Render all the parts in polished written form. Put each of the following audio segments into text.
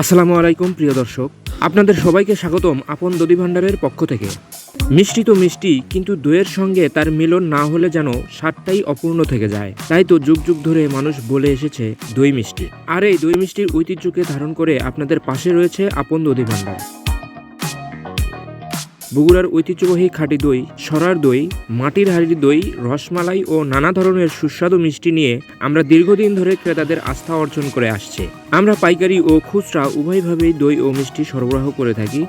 আসসালামু আলাইকুম প্রিয় দর্শক, আপনাদের সবাইকে স্বাগতম আপন দধি ভান্ডারের পক্ষ থেকে। মিষ্টি তো মিষ্টি, কিন্তু দইয়ের সঙ্গে তার মিলন না হলে যেন স্বাদটাই অপূর্ণ থেকে যায়। তাই তো যুগ যুগ ধরে মানুষ বলে এসেছে দই মিষ্টি। আর এই দই মিষ্টির ঐতিহ্যকে ধারণ করে আপনাদের পাশে রয়েছে আপন দধি ভান্ডার। বগুড়ার ঐতিহ্যবাহী খাঁটি দই, সরার দই, মাটির হাড়ির দই, রসমালাই ও নানা ধরনের সুস্বাদু মিষ্টি নিয়ে আমরা দীর্ঘদিন ধরে ক্রেতাদের আস্থা অর্জন করে আসছে। আমরা পাইকারি ও খুচরা উভয়ভাবেই দই ও মিষ্টি সরবরাহ করে থাকি।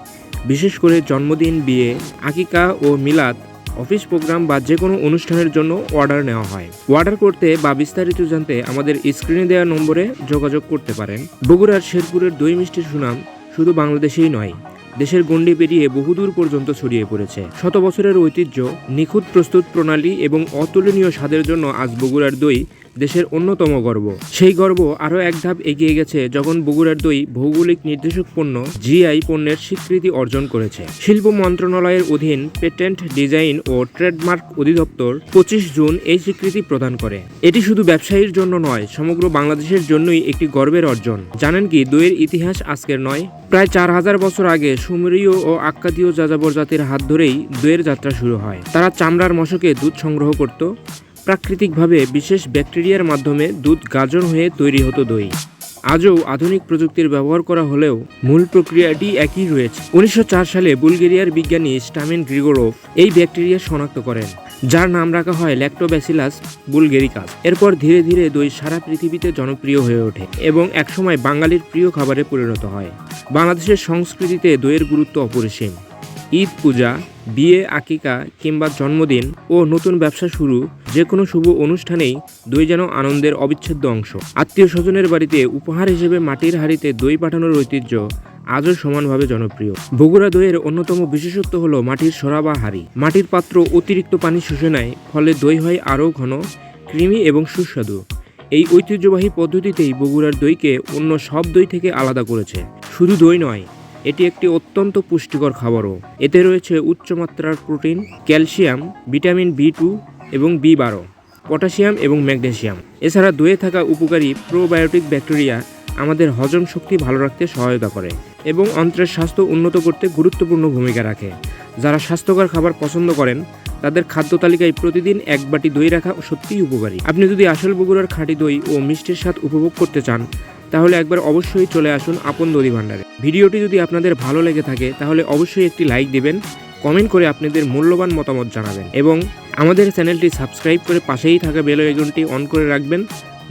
বিশেষ করে জন্মদিন, বিয়ে, আকিকা ও মিলাদ, অফিস প্রোগ্রাম বা যে কোনো অনুষ্ঠানের জন্য অর্ডার নেওয়া হয়। অর্ডার করতে বা বিস্তারিত জানতে আমাদের স্ক্রিনে দেওয়া নম্বরে যোগাযোগ করতে পারেন। বগুড়ার শেরপুরের দই মিষ্টির সুনাম শুধু বাংলাদেশেই নয়, দেশের গণ্ডি পেরিয়ে বহুদূর পর্যন্ত ছড়িয়ে পড়েছে। শত বছরের ঐতিহ্য, নিখুঁত প্রস্তুত প্রণালী এবং অতুলনীয় স্বাদের জন্য আজ বগুড়ার দই দেশের অন্যতম গর্ব। সেই গর্ব আরও এক ধাপ এগিয়ে গেছে যখন বগুড়ার দই ভৌগোলিক নির্দেশক পণ্য জিআই পণ্যের স্বীকৃতি অর্জন করেছে। শিল্প মন্ত্রণালয়ের অধীন পেটেন্ট, ডিজাইন ও ট্রেডমার্ক অধিদপ্তর 25 জুন এই স্বীকৃতি প্রদান করে। এটি শুধু ব্যবসায়ীর জন্য নয়, সমগ্র বাংলাদেশের জন্যই একটি গর্বের অর্জন। জানেন কি, দইয়ের ইতিহাস আজকের নয়, প্রায় 4000 বছর আগে সুমেরীয় ও আক্কাদীয় যাযাবর জাতির হাত ধরেই দইয়ের যাত্রা শুরু হয়। তারা চামড়ার মশকে দুধ সংগ্রহ করত। প্রাকৃতিকভাবে বিশেষ ব্যাকটেরিয়ার মাধ্যমে দুধ গাজন হয়ে তৈরি হতো দই। আজও আধুনিক প্রযুক্তির ব্যবহার করা হলেও মূল প্রক্রিয়াটি একই রয়েছে। 1904 সালে বুলগেরিয়ার বিজ্ঞানী স্টামিন গ্রিগোরভ এই ব্যাকটেরিয়া শনাক্ত করেন, যার নাম রাখা হয় ল্যাক্টোব্যাসিলাস বুলগেরিকাস। এরপর ধীরে ধীরে দই সারা পৃথিবীতে জনপ্রিয় হয়ে ওঠে এবং একসময় বাঙালির প্রিয় খাবারে পরিণত হয়। বাংলাদেশের সংস্কৃতিতে দইয়ের গুরুত্ব অপরিসীম। ঈদ, পূজা, বিয়ে, আকিকা কিংবা জন্মদিন ও নতুন ব্যবসা শুরু, যে কোনো শুভ অনুষ্ঠানেই দই যেন আনন্দের অবিচ্ছেদ্য অংশ। আত্মীয় স্বজনের বাড়িতে উপহার হিসেবে মাটির হাঁড়িতে দই পাঠানোর ঐতিহ্য আজও সমানভাবে জনপ্রিয়। বগুড়া দইয়ের অন্যতম বিশেষত্ব হলো মাটির সরা বা হাঁড়ি। মাটির পাত্র অতিরিক্ত পানি শুষে নেয়, ফলে দই হয় আরও ঘন, ক্রিমি এবং সুস্বাদু। এই ঐতিহ্যবাহী পদ্ধতিতেই বগুড়ার দইকে অন্য সব দই থেকে আলাদা করেছে। শুধু দই নয়, এটি একটি অত্যন্ত পুষ্টিকর খাবারও। এতে রয়েছে উচ্চমাত্রার প্রোটিন, ক্যালসিয়াম, ভিটামিন B2 এবং B12, পটাশিয়াম এবং ম্যাগনেসিয়াম। এছাড়া দইয়ে থাকা উপকারী প্রোবায়োটিক ব্যাকটেরিয়া আমাদের হজম শক্তি ভালো রাখতে সহায়তা করে এবং অন্ত্রের স্বাস্থ্য উন্নত করতে গুরুত্বপূর্ণ ভূমিকা রাখে। যারা স্বাস্থ্যকর খাবার পছন্দ করেন, তাদের খাদ্য তালিকায় প্রতিদিন এক বাটি দই রাখা সত্যিই উপকারী। আপনি যদি আসল বগুড়ার খাঁটি দই ও মিষ্টির স্বাদ উপভোগ করতে চান, তাহলে একবার অবশ্যই চলে আসুন আপন দধি ভান্ডারে। ভিডিওটি যদি আপনাদের ভালো লেগে থাকে তাহলে অবশ্যই একটি লাইক দেবেন, কমেন্ট করে আপনাদের মূল্যবান মতামত জানাবেন এবং আমাদের চ্যানেলটি সাবস্ক্রাইব করে পাশেই থাকা বেল আইকনটি অন করে রাখবেন,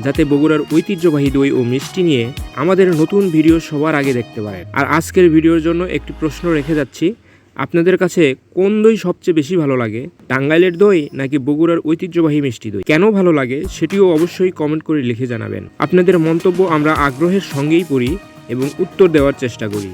যাতে বগুড়ার ঐতিহ্যবাহী দই ও মিষ্টি নিয়ে আমাদের নতুন ভিডিও সবার আগে দেখতে পারেন। আর আজকের ভিডিওর জন্য একটি প্রশ্ন রেখে যাচ্ছি, আপনাদের কাছে কোন দই সবচেয়ে বেশি ভালো লাগে? টাঙ্গাইলের দই নাকি বগুড়ার ঐতিহ্যবাহী মিষ্টি দই? কেন ভালো লাগে সেটিও অবশ্যই কমেন্ট করে লিখে জানাবেন। আপনাদের মন্তব্য আমরা আগ্রহের সঙ্গেই পড়ি এবং উত্তর দেওয়ার চেষ্টা করি।